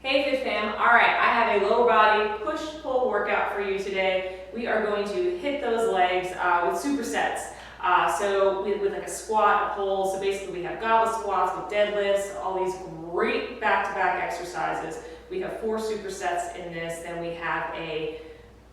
Hey Fit Fam, all right, I have a lower body push-pull workout for you today. We are going to hit those legs with supersets. So with like a squat, a pull, so basically we have goblet squats with deadlifts, all these great back-to-back exercises. We have 4 supersets in this, then we have a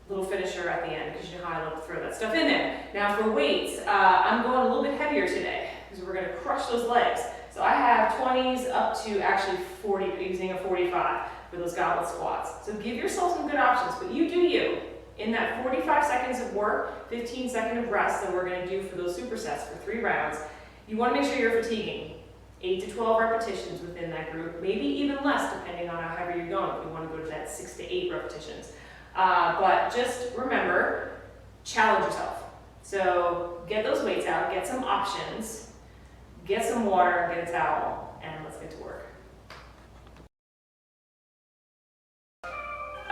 little finisher at the end because you know how I love to throw that stuff in there. Now for weights, I'm going a little bit heavier today because we're going to crush those legs. So I have 20s up to actually 40, using a 45 for those goblet squats. So give yourself some good options, but you do you. In that 45 seconds of work, 15 seconds of rest that we're going to do for those supersets for 3 rounds, you want to make sure you're fatiguing. 8 to 12 repetitions within that group, maybe even less depending on how heavy you're going if you want to go to that 6 to 8 repetitions. But just remember, challenge yourself. So get those weights out, get some options, get some water, get a towel, and let's get to work.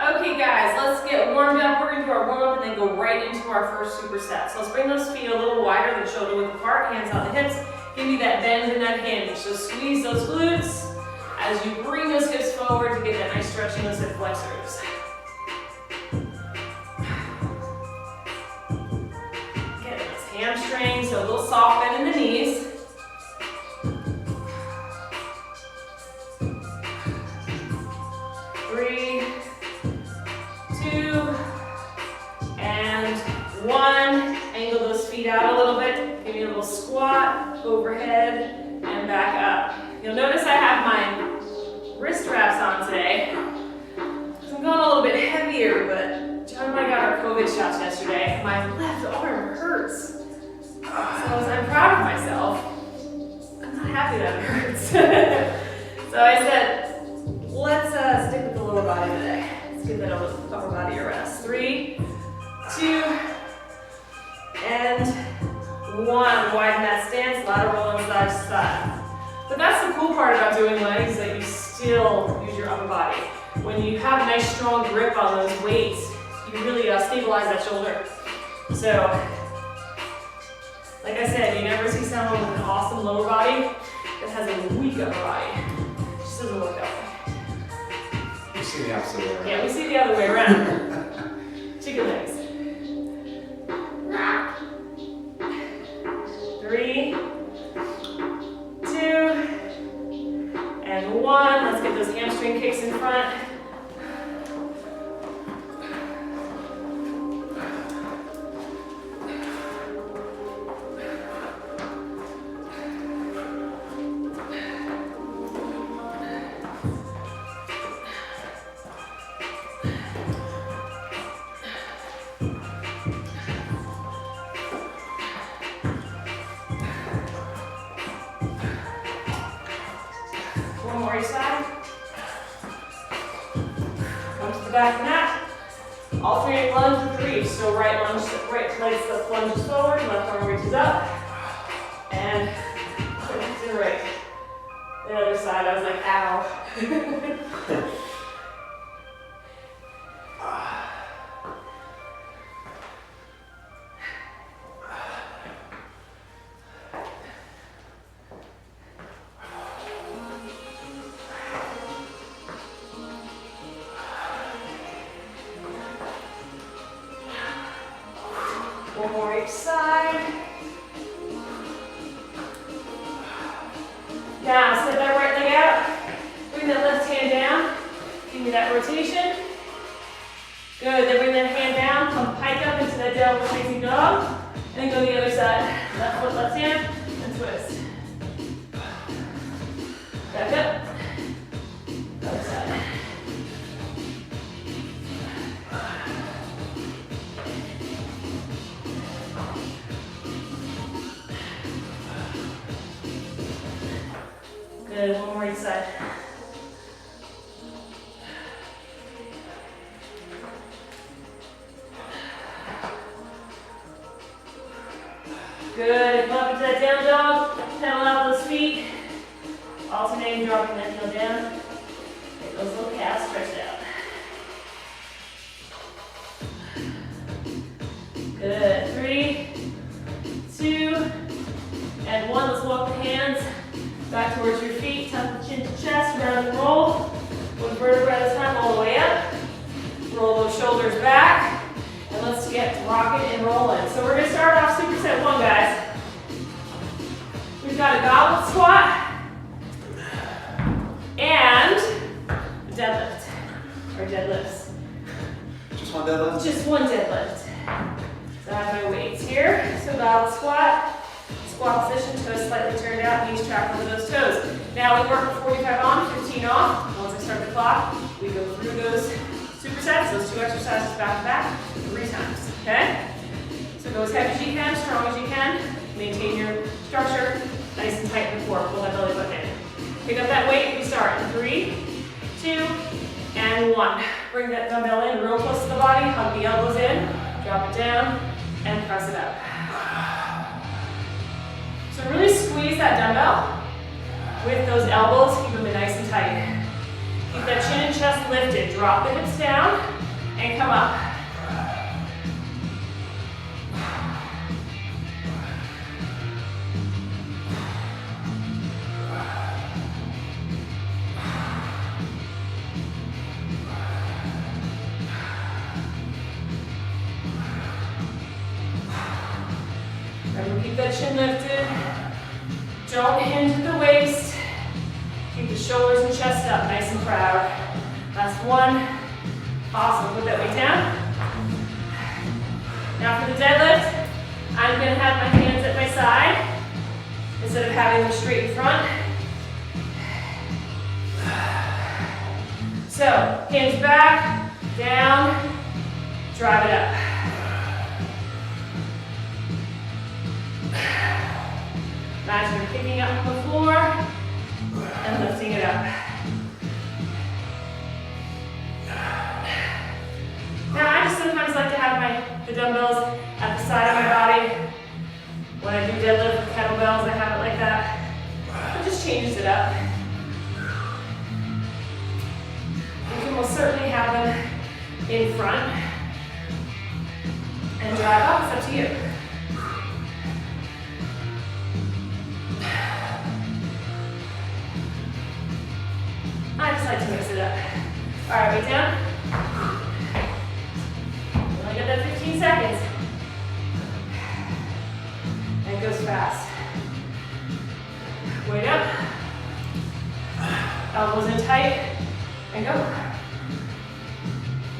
Okay guys, let's get warmed up. We're going to do our warm up and then go right into our first superset. So let's bring those feet a little wider than shoulder width apart, hands on the hips. Give me that bend and that hinge. So squeeze those glutes as you bring those hips forward to get that nice stretch in those hip flexors. Get those hamstrings, so a little soft bend in the knees. Angle those feet out a little bit. Give me a little squat, overhead, and back up. You'll notice I have my wrist wraps on today. So I'm going a little bit heavier, but John and I got our COVID shots yesterday. My left arm hurts. So I'm proud of myself. I'm not happy that it hurts. So I said, let's stick with the lower body today. Let's give that upper body a rest. 3, 2, and 1. Widen that stance, lateral and side to side. But that's the cool part about doing legs, is that you still use your upper body. When you have a nice strong grip on those weights, you really stabilize that shoulder. So, like I said, you never see someone with an awesome lower body that has a weak upper body. It just doesn't work that way. We see the opposite way around. Yeah, we see the other way around. Chicken legs. 3, 2, and 1. Let's get those hamstring kicks in front. One more each side. Come to the back mat. Alternate lunge with reach. So right leg lunges forward, left arm reaches up. And left and right. The other side, I was like, ow. One more each side. Now, set that right leg out. Bring that left hand down. Give me that rotation. Good, then bring that hand down. Come pike up into that downward facing dog. And then go the other side. Left foot, left hand, and twist. Back up. Other side. Good, one more each side. Good, come up into that down dog, pedal out those feet. Alternating, dropping that heel down. Get those little calves stretched out. Good, 3, 2, and 1. Let's walk the hands back towards your feet, tuck the chin to chest, round and roll. Go vertebra at a time, all the way up. Roll those shoulders back. And let's get rocking and rolling. So we're gonna start off superset 1, guys. We've got a goblet squat and a deadlift, or deadlifts. Just one deadlift? Just one deadlift. So I have my weights here. So goblet squat, squat position, toes slightly turned out, knees track over those toes. Now we work 45 on, 15 off. Once I start the clock, we go through those supersets, those 2 exercises back to back, 3 times, okay? So go as heavy as you can, strong as you can. Maintain your structure, nice and tight in the core. Pull that belly button in. Pick up that weight, we start in 3, 2, and 1. Bring that dumbbell in real close to the body, hug the elbows in, drop it down, and press it up. So really squeeze that dumbbell with those elbows, keep them nice and tight. Keep that chin and chest lifted, drop the hips down, and come up. Remember, keep that chin lifted. Don't hinge at the waist. Keep the shoulders and chest up, nice and proud. Last one. Awesome, put that weight down. Now for the deadlift, I'm gonna have my hands at my side instead of having them straight in front. So, hands back, down, drive it up. Imagine you're picking up from the floor and lifting it up. Now I just sometimes like to have the dumbbells at the side of my body. When I do deadlift with kettlebells, I have it like that. It just changes it up. You can most certainly have them in front and drive up, it's up to you. I just like to mix it up. All right, weight down. Only got that 15 seconds. And it goes fast. Weight up. Elbows in tight. And go.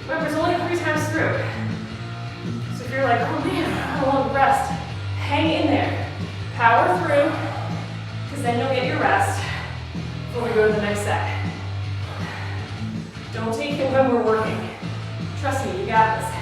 Remember, it's only 3 times through. So if you're like, oh man, I want to rest, hang in there. Power through, because then you'll get your rest before we go to the next set. Don't take it when we're working. Trust me, you got this.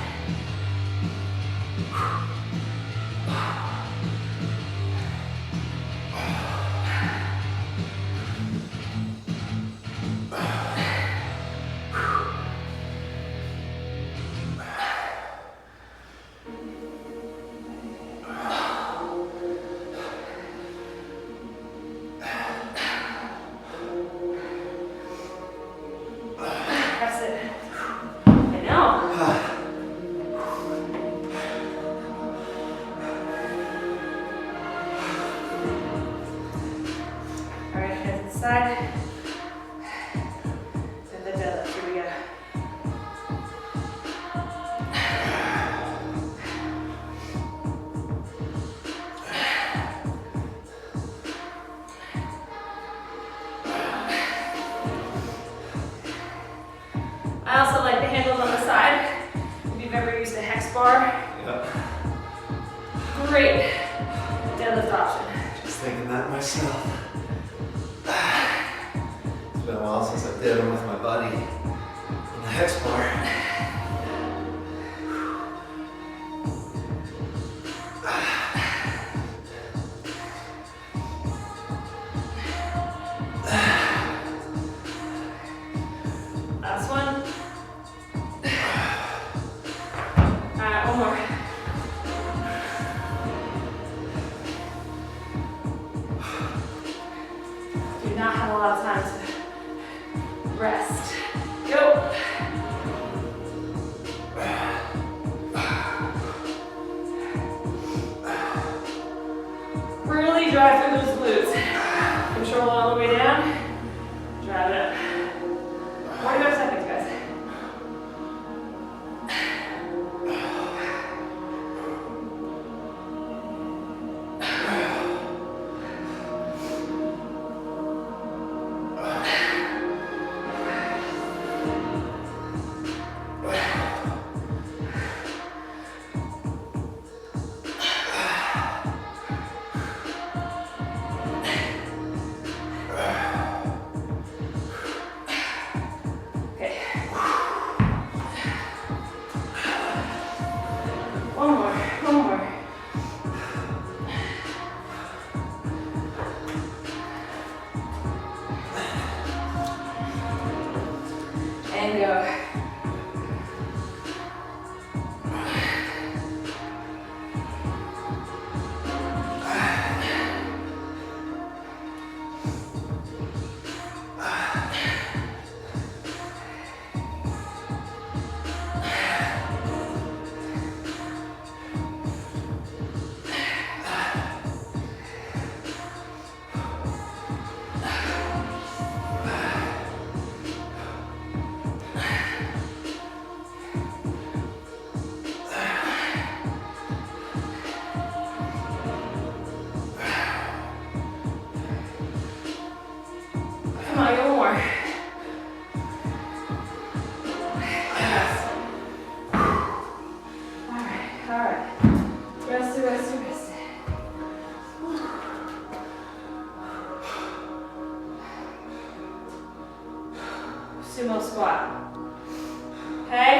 Side. And the deadlift. Here we go. I also like the handles on the side. If you've ever used a hex bar. Yep. Great deadlift option. Just thinking that myself. It's been a while since I did them with my buddy on the hex bar. Last one. All right, one more. Do not have a lot of time to rest. Go. Really drive through those glutes. Control all the way down. Drive it up. 45 seconds, guys. One more. And go. Come on, get one more. Yes. All right. Rest. Sumo squat. Okay?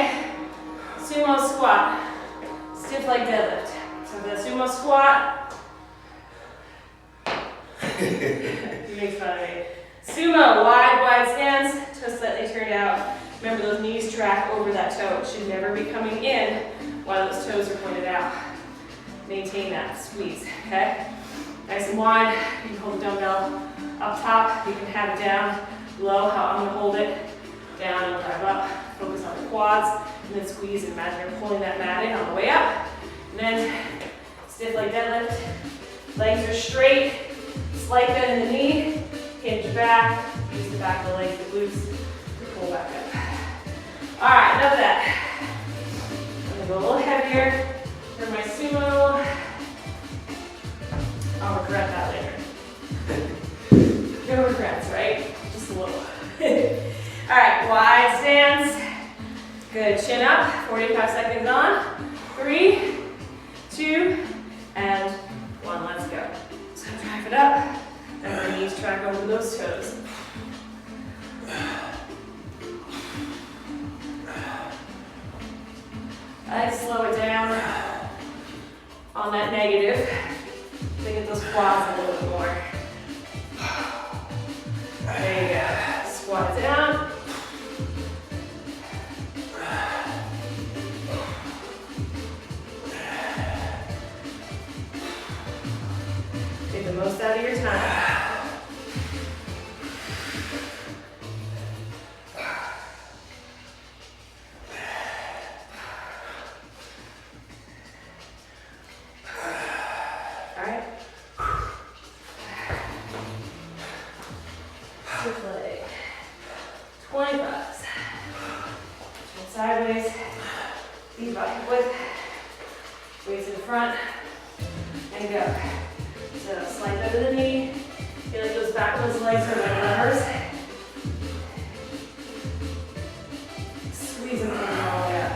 Sumo squat. Stiff leg deadlift. So for the sumo squat, you make fun of me. Sumo, wide stance, toes slightly turned out. Remember those knees track over that toe. It should never be coming in while those toes are pointed out. Maintain that squeeze, okay? Nice and wide. You can hold the dumbbell up top. You can have it down low, how I'm gonna hold it. Down and drive up. Focus on the quads, and then squeeze and imagine you're pulling that mat in on the way up. And then stiff leg deadlift. Legs are straight, slight bend in the knee. Hinge back, use the back of the legs, the glutes, to pull back up. All right, enough of that. I'm gonna go a little heavier for my sumo. I'll regret that later. No regrets, right? Just a little. All right, wide stance. Good, chin up, 45 seconds on. 3, 2, and 1, let's go. So drive it up. And the knees track over those toes. I like to slow it down on that negative to get those quads a little bit more. There you go. Squat down. Get the most out of your time. Leg. 25s. Turn sideways. Knees back hip width. Weights in front. And go. So slight bend of the knee. Feel like those backwards legs are like levers. Squeeze them all the way up.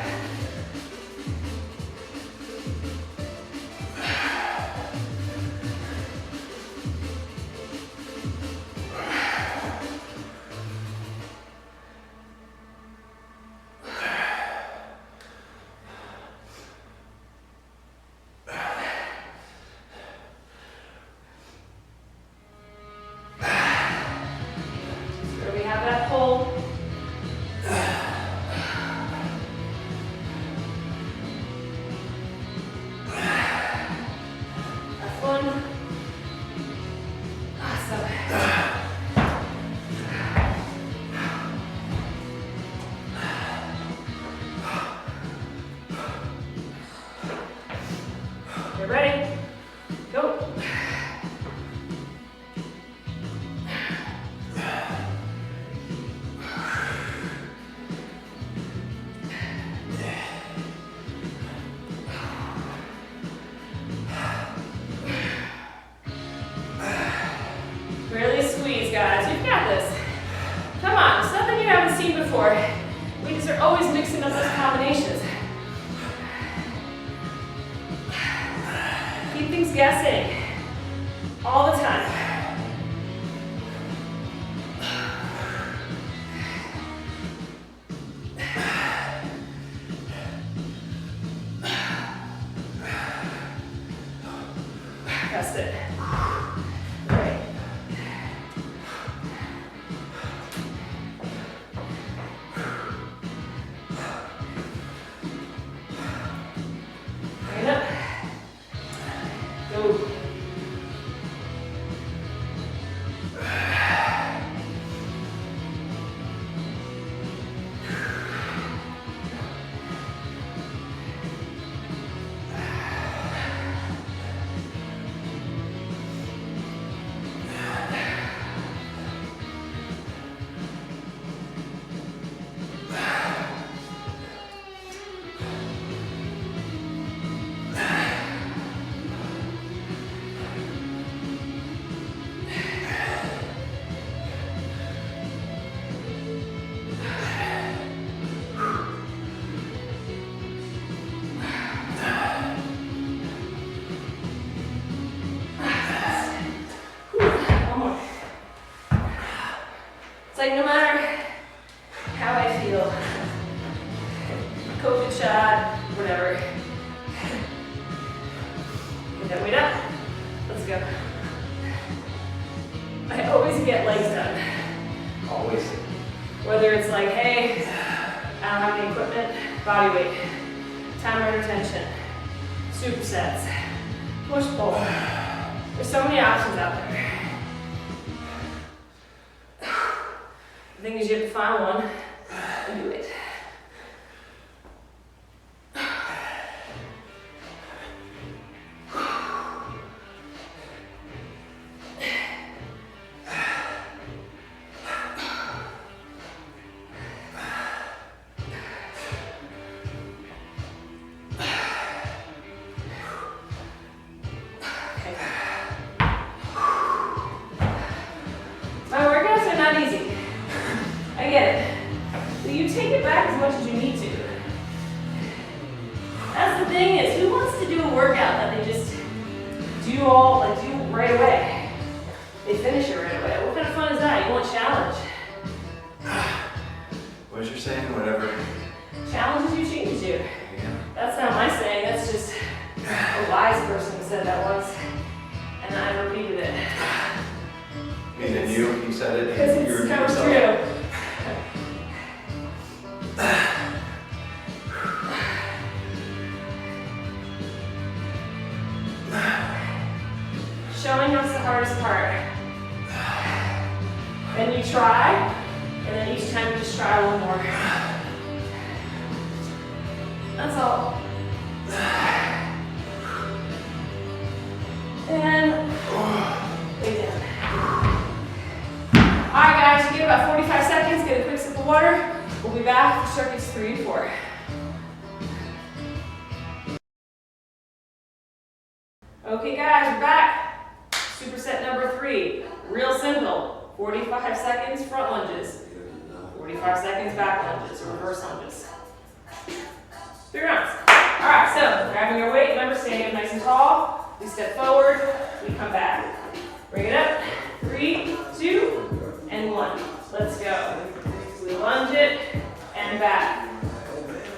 before. Because they're always mixing up those combinations. Keep things guessing all the time. That's it. Right. Bring it up. Go. It's like no matter how I feel, COVID shot, whatever. Get that weight up. Let's go. I always get legs done. Always. Whether it's like, hey, I don't have any equipment, body weight, time under tension, supersets, push pull. There's so many options out there. The thing is, you have to find one and do it. My workouts are not easy. I get it. But you take it back as much as you need to. That's the thing is, who wants to do a workout that they just do right away? They finish it right away. What kind of fun is that? You want challenge. What you're saying, whatever. Challenges you, changes you. Yeah. That's not my saying, that's just a wise person said that once. And I repeated it. Meaning you said it. Because You it's repeat kind of yourself. true. Showing up's the hardest part. Then you try, and then each time you just try a little more. That's all. And lay down. All right, guys, you get about 45 seconds. Get a quick sip of water. We'll be back for circuits 3 and 4. Okay, guys, we're back. Superset number 3. Real simple. 45 seconds front lunges. 45 seconds back lunges, or reverse lunges. 3 rounds. All right, so grabbing your weight, remember standing up nice and tall. We step forward, we come back. Bring it up. 3, 2, and 1. Let's go. We lunge it and back.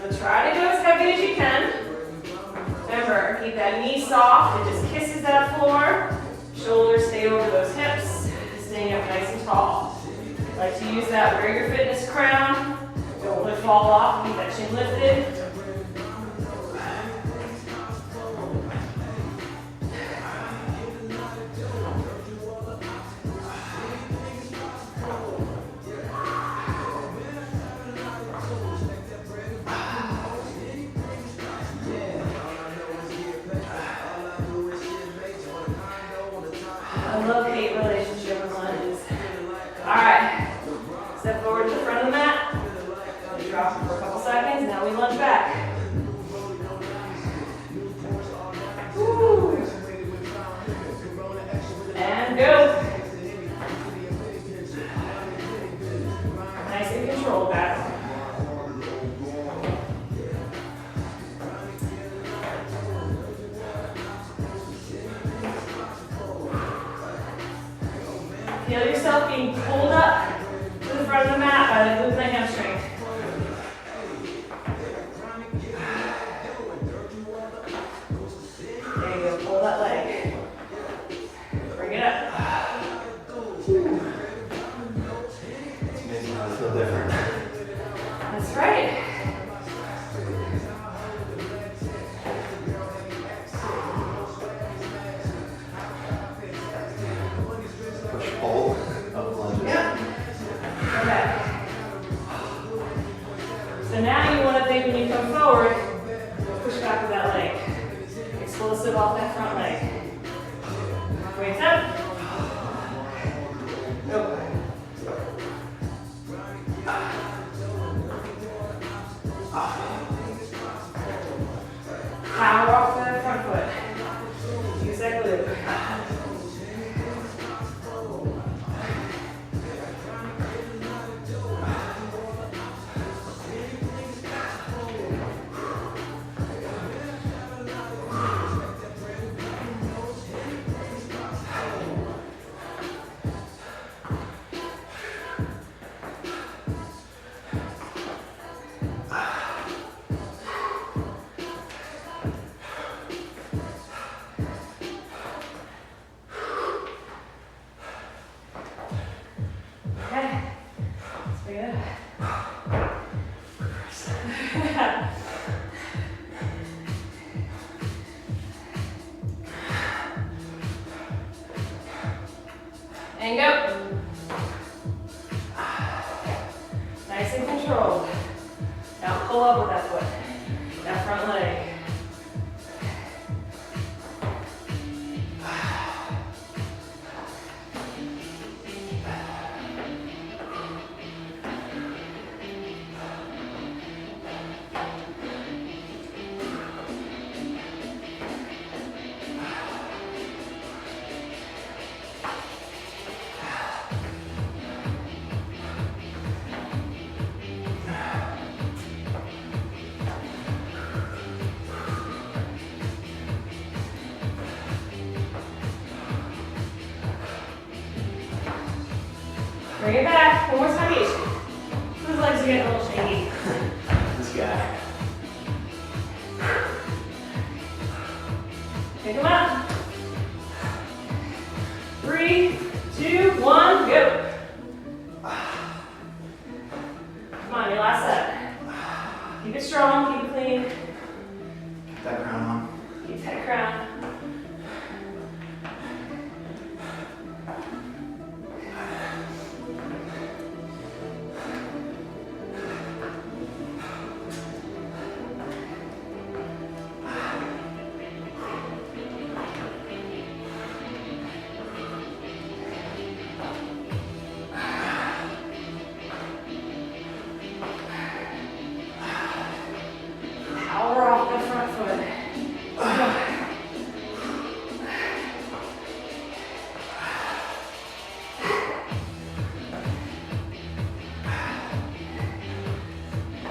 So try to go as heavy as you can. Remember, keep that knee soft. It just kisses that floor. Shoulders stay over those hips. Staying up nice and tall. Like to use that wear your fitness crown. Don't let it fall off. Keep that chin lifted. I love-hate relationship with lunges. All right, step forward to the front of the mat. We drop for a couple seconds. Now we lunge back. Feel yourself being pulled up to the front of the mat by the glutes and hamstring. There you go, pull that leg. Bring it up. It's amazing how I feel different. That's right. Push, pull, up lunges. Yep. Okay. So now you want to think when you come forward, push back with that leg. Explosive off that front leg. Weights up. Go. Power off the front foot. Use that glute. Okay. Let's bring it up. And go. Nice and controlled. Now pull up with that foot, that front leg. Bring it back. One more time each. Those legs are getting a little shaky. This guy. Pick them up. 3, 2, 1, go. Come on, your last set. Keep it strong, keep it clean. Keep that crown on. Keep that crown. Power off the front foot.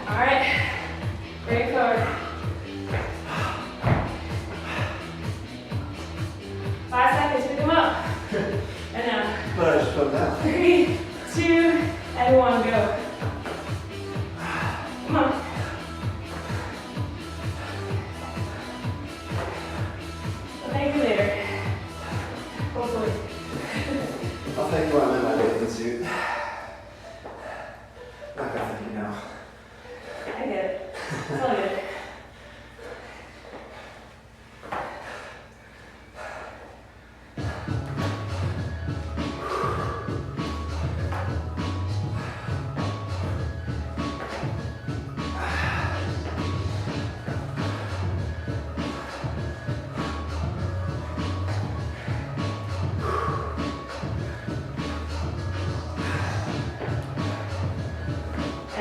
All right, bring it forward. 5 seconds, pick them up. And now. But I just put that. 3, 2, and 1, go. Come on. I'll thank you later. Hopefully. I'll thank you when I'm in my bathing suit. Not gonna thank you now. I get it. It's all good.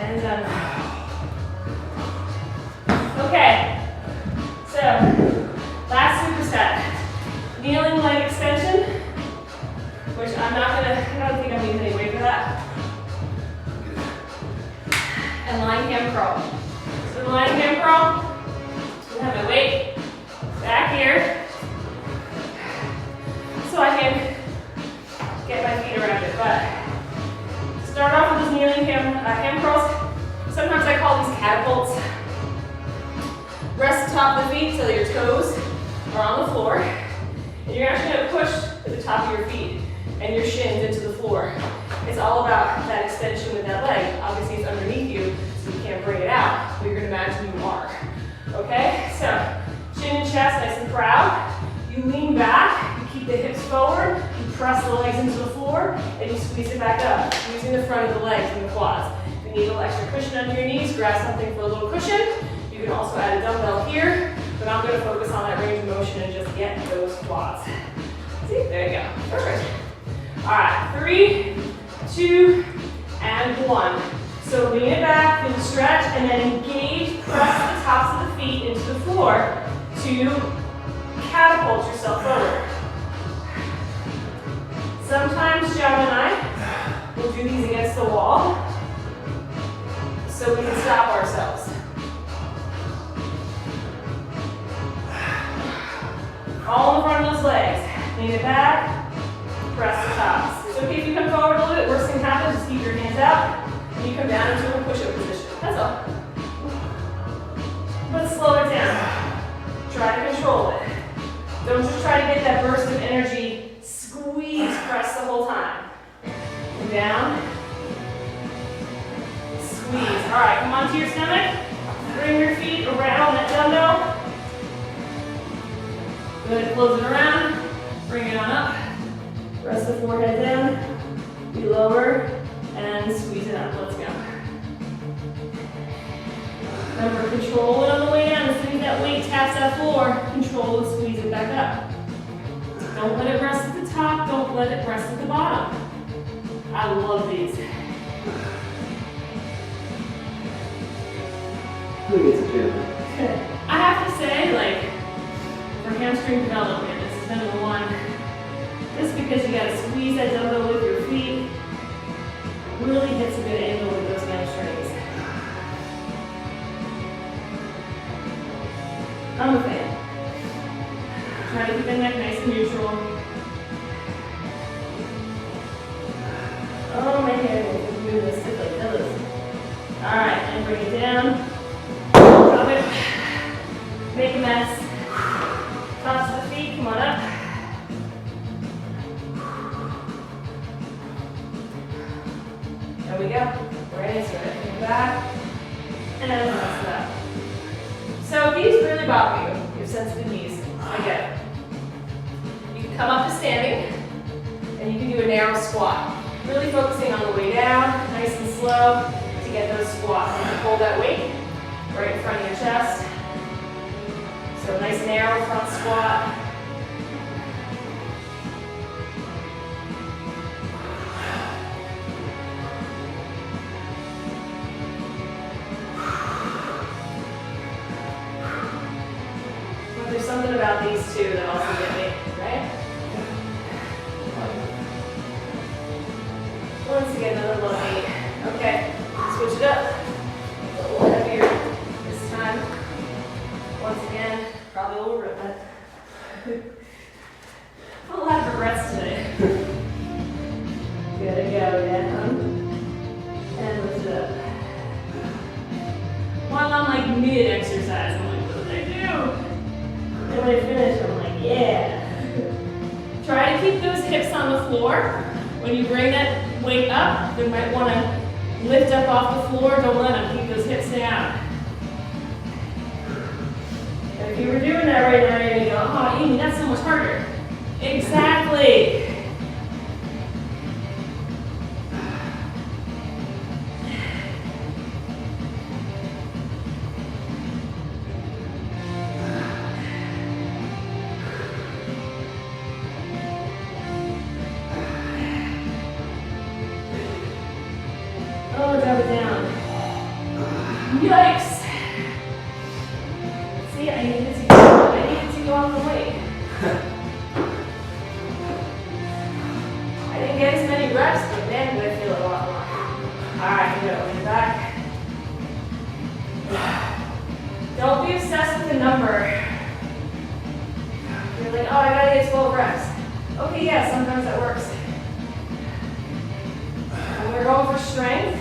And done. Okay, so last superset. Kneeling leg extension, which I don't think I'm using any weight for that. And lying ham curl. So the lying ham curl, I have my weight back here so I can get my feet around it. you're actually going to push at the top of your feet and your shins into the floor. It's all about that extension with that leg. Obviously it's underneath you, so you can't bring it out, but you're going to imagine you are. Okay, so chin and chest nice and proud. You lean back, you keep the hips forward, you press the legs into the floor, and you squeeze it back up, using the front of the legs and the quads. If you need a little extra cushion under your knees, grab something for a little cushion. You can also add a dumbbell here, but I'm going to focus on that range of motion and just get those quads. See, there you go, perfect. All right, 3, 2, and 1. So lean it back, feel the stretch, and then engage, press the tops of the feet into the floor to catapult yourself forward. Sometimes John and I will do these against the wall so we can stop ourselves. All in front of those legs. Lean it back, press the tops. It's okay if you come forward a little bit. Worst thing happens, just keep your hands out and you come down into a push-up position. That's all. But slow it down. Try to control it. Don't just try to get that burst of energy. Squeeze, press the whole time. And down. Squeeze. All right, come onto your stomach. Bring your feet around that dumbbell. Good, close it around. Bring it on up. Press the forehead down. Be lower. And squeeze it up. Let's go. Remember, control it on the way down. As soon as that weight taps that floor, control and squeeze it back up. Don't let it rest at the top. Don't let it rest at the bottom. I love these. Who gets a gym? I have to say, like, for hamstring development, this has been the one. Just because you gotta squeeze that dumbbell with your feet, really hits a good angle with those hamstrings. I'm a fan. Try to keep the neck nice and neutral. Oh, my hair will do this to like this. All right, and bring it down. Drop it. Make a mess. Tops of the feet, come on up. There we go. Right, so right back. And then press it up. So if these really bother you, you have sensitive knees, I get it. You can come up to standing, and you can do a narrow squat. Really focusing on the way down, nice and slow, to get those squats. You can hold that weight right in front of your chest. So a nice narrow front squat. There's something about these two that also get me, right? Once again, another low knee. Okay, switch it up. A little heavier this time. Once again, probably a little rip it. A lot of regrets today. Gotta go down. And lift it up. While I'm like mid-exercise, I'm like, what did I do? And when I finish, I'm like, yeah. Try to keep those hips on the floor. When you bring that weight up, you might want to lift up off the floor. Don't let them. Keep those hips down. And if you were doing that right now, you're going to go, oh, Amy, that's so much harder. Exactly. Oh, drop it down. Yikes. See, I needed to go on the weight. I didn't get as many reps, but man, I feel it a lot more. All right, go. Back. Don't be obsessed with the number. You're like, oh, I gotta get 12 reps. Okay, yeah, sometimes that works. When we're going for strength,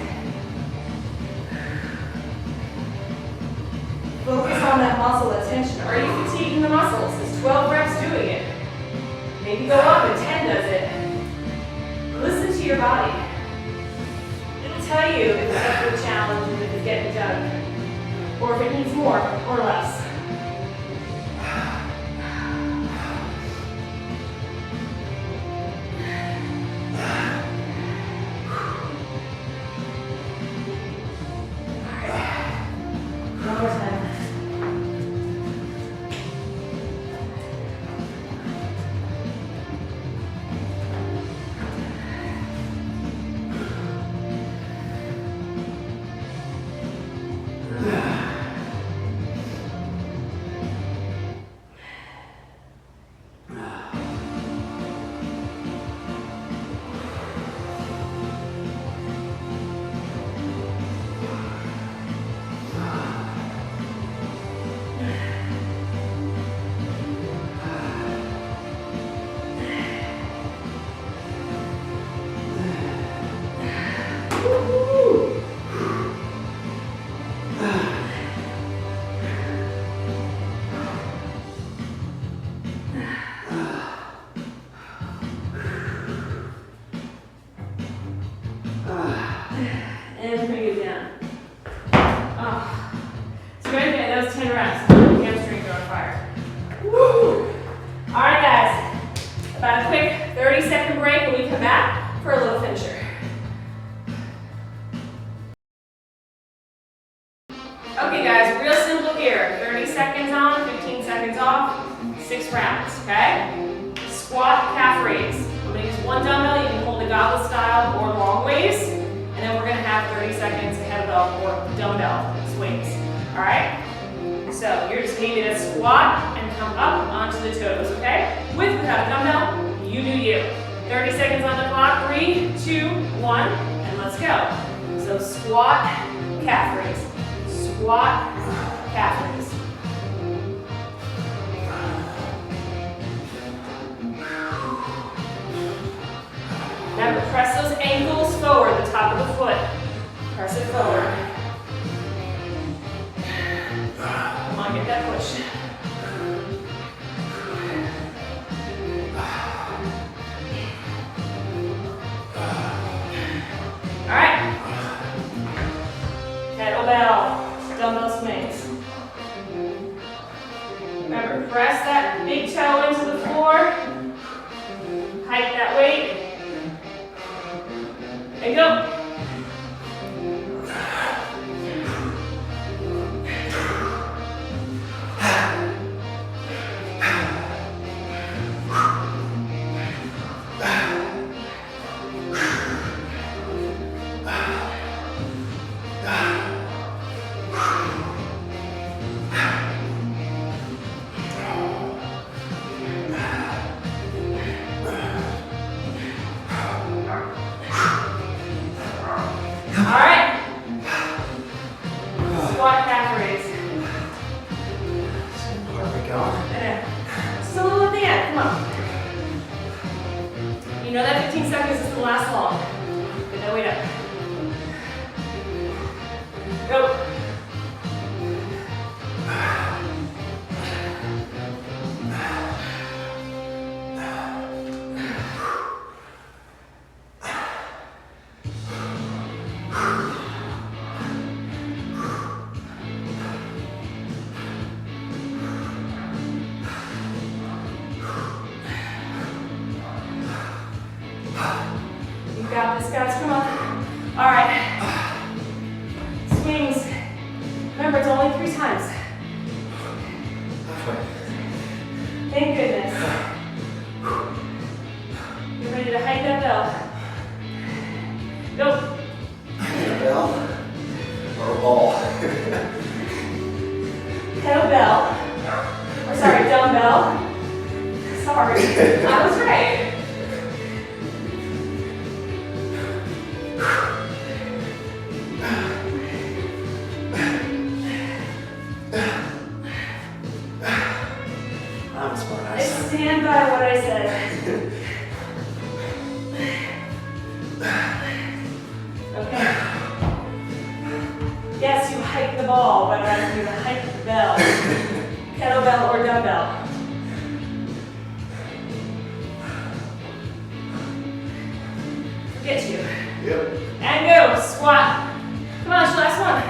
focus on that muscle, that tension. Are you fatiguing the muscles? Is 12 reps doing it? your body. It'll tell you if it's up to a challenge and if it's getting done, or if it needs more or less. One more time. And bring it down. Oh. So right there, that was 10 reps. Hamstrings are on fire. Woo! All right, guys. About a quick 30-second break when we come back for a little finisher. Okay, guys, real simple here. 30 seconds on, 15 seconds off, 6 rounds, okay? Squat, calf raise. I'm gonna use one dumbbell. You can hold a goblet style or long ways. And then we're gonna have 30 seconds kettlebell or dumbbell swings, all right? So you're just gonna need to squat and come up onto the toes, okay? With or without a dumbbell, you do you. 30 seconds on the clock, 3, 2, 1, and let's go. So squat, calf raise. Squat, calf raise. Remember, press those ankles forward, the top of the foot. Press it forward. Come on, get that push. All right. Kettlebell, dumbbell swings. Remember, press that big toe into the floor. Hike that weight. And go. Got this, guys, come on. All right. Swings. Remember, it's only 3 times. Thank goodness. You're ready to hike that bell. Go. A bell or a ball? Kettlebell. Or sorry, dumbbell. Sorry, I was right. Stand by what I said. Okay. Yes, you hike the ball, but I'm going to hike the bell. Kettlebell or dumbbell. Get you. Yep. And go. Squat. Come on, it's your last one.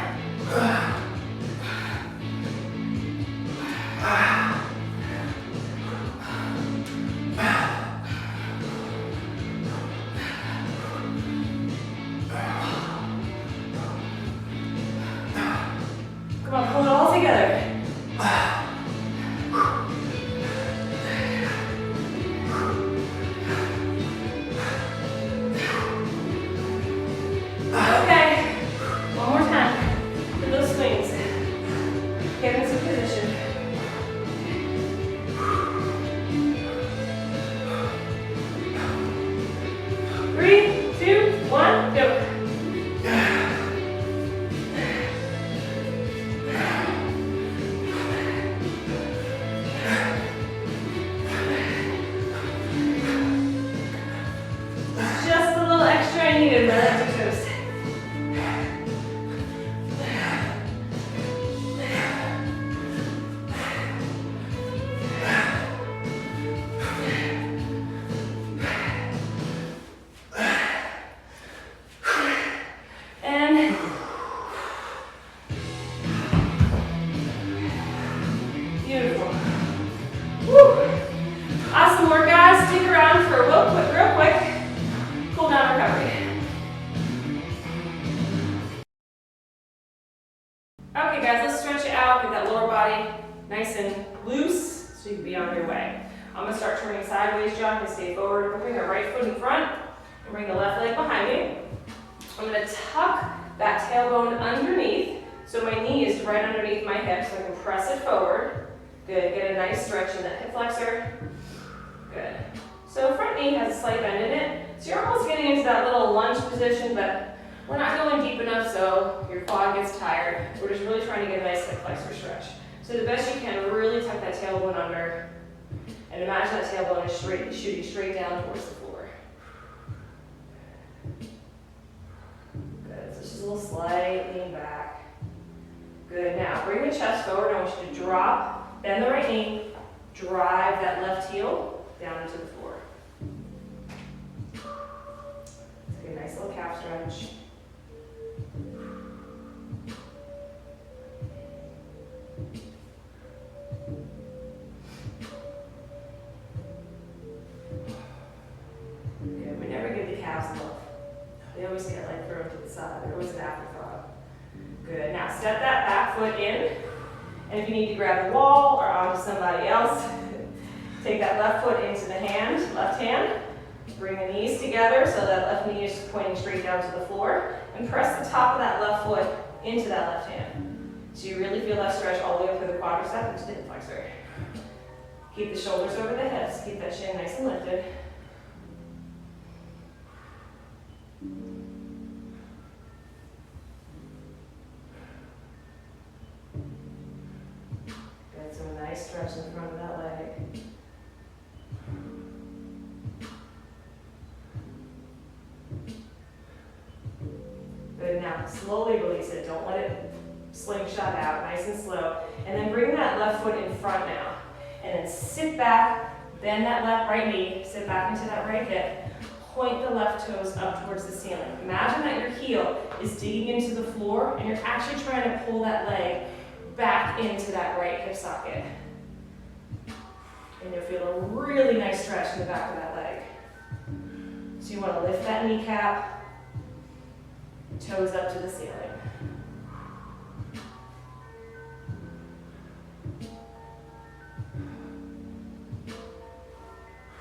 Come on, pull it all together. Okay, one more time for those swings. Get into position. 3, 2, 1, go. Just a little extra I needed, my legs are toast. And beautiful. Woo. Awesome work, guys. Stick around for a real quick cool down recovery. Okay, guys, let's stretch it out. Get that lower body nice and loose so you can be on your way. I'm gonna start turning sideways, John. You stay forward. I'm gonna bring the right foot in front and bring the left leg behind me. I'm gonna tuck that tailbone underneath so my knee is right underneath my hip so I can press it forward. Good, get a nice stretch in that hip flexor. Good. So front knee has a slight bend in it. So you're almost getting into that little lunge position, but we're not going deep enough so your quad gets tired. We're just really trying to get a nice hip flexor stretch. So the best you can, really tuck that tailbone under and imagine that tailbone is shooting straight down towards the floor. Good, so just a little slight lean back. Good, now bring the chest forward. I want you to drop, bend the right knee, drive that left heel down into the floor. Take a nice little calf stretch. Good, we never give the calves love. They always get like thrown to the side. They're always an afterthought. Good, now step that back foot in. And if you need to grab the wall or onto somebody else, take that left foot into the hand, left hand. Bring the knees together so that left knee is pointing straight down to the floor. And press the top of that left foot into that left hand. So you really feel that stretch all the way up through the quadricep into the hip flexor. Keep the shoulders over the hips. Keep that chin nice and lifted. Good, so a nice stretch in the front of that leg. Good, now slowly release it. Don't let it slingshot out, nice and slow. And then bring that left foot in front now. And then sit back, bend that left right knee, sit back into that right hip. Point the left toes up towards the ceiling. Imagine that your heel is digging into the floor and you're actually trying to pull that leg back into that right hip socket. And you'll feel a really nice stretch in the back of that leg. So you want to lift that kneecap, toes up to the ceiling.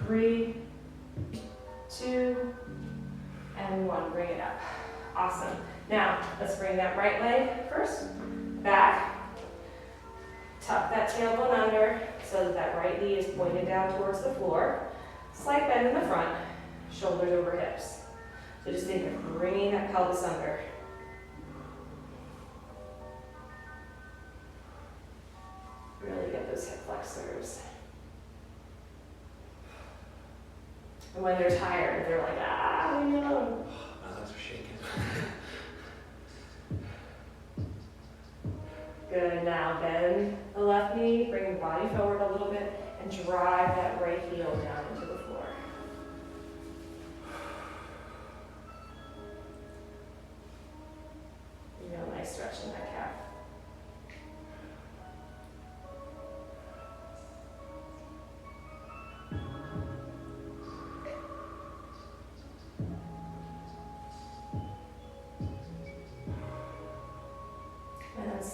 Three, 2, and 1. Bring it up. Awesome. Now, let's bring that right leg first. Back. Tuck that tailbone under so that that right knee is pointed down towards the floor. Slight bend in the front. Shoulders over hips. So just think of bringing that pelvis under. Really get those hip flexors. And when they're tired, they're like, ah, leave me alone. My legs are shaking. Good, now bend the left knee, bring the body forward a little bit, and drive that right heel down into the floor.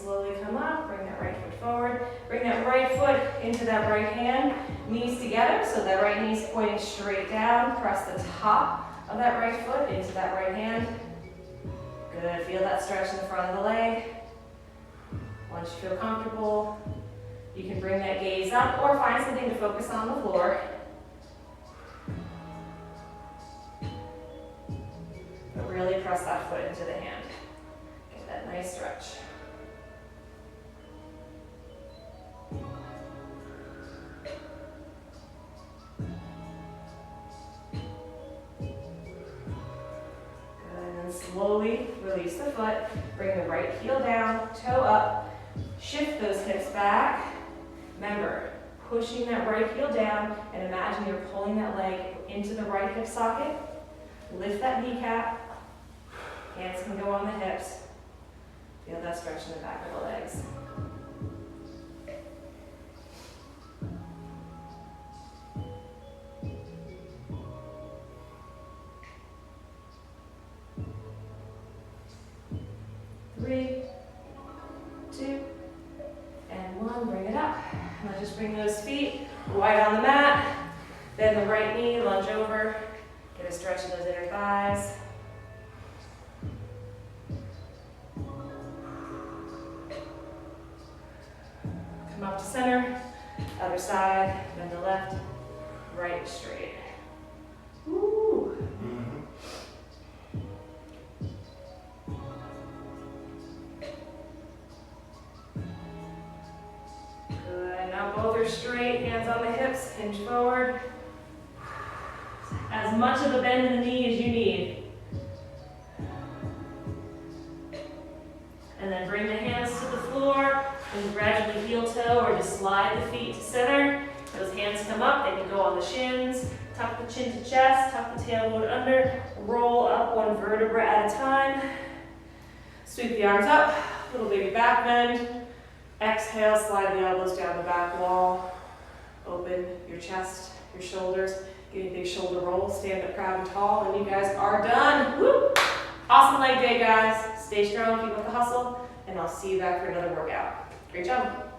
slowly come up, bring that right foot forward. Bring that right foot into that right hand, knees together, so that right knee's pointing straight down. Press the top of that right foot into that right hand. Good, feel that stretch in the front of the leg. Once you feel comfortable, you can bring that gaze up or find something to focus on the floor. But really press that foot into the hand. Get that nice stretch. Slowly release the foot, bring the right heel down, toe up, shift those hips back. Remember, pushing that right heel down and imagine you're pulling that leg into the right hip socket. Lift that kneecap, hands can go on the hips. Feel that stretch in the back of the legs. Three, two, and one. Bring it up. Now just bring those feet wide on the mat. Bend the right knee, lunge over. Get a stretch in those inner thighs. Come up to center. Other side. Bend the left, right, straight. Woo. Both are straight, hands on the hips, hinge forward. As much of a bend in the knee as you need. And then bring the hands to the floor and gradually heel toe or just slide the feet to center. Those hands come up, they can go on the shins. Tuck the chin to chest, tuck the tailbone under. Roll up one vertebra at a time. Sweep the arms up, little baby back bend. Exhale, slide the elbows down the back wall. Open your chest, your shoulders. Give a big shoulder roll. Stand up proud and tall, and you guys are done. Woo! Awesome leg day, guys. Stay strong, keep up the hustle, and I'll see you back for another workout. Great job.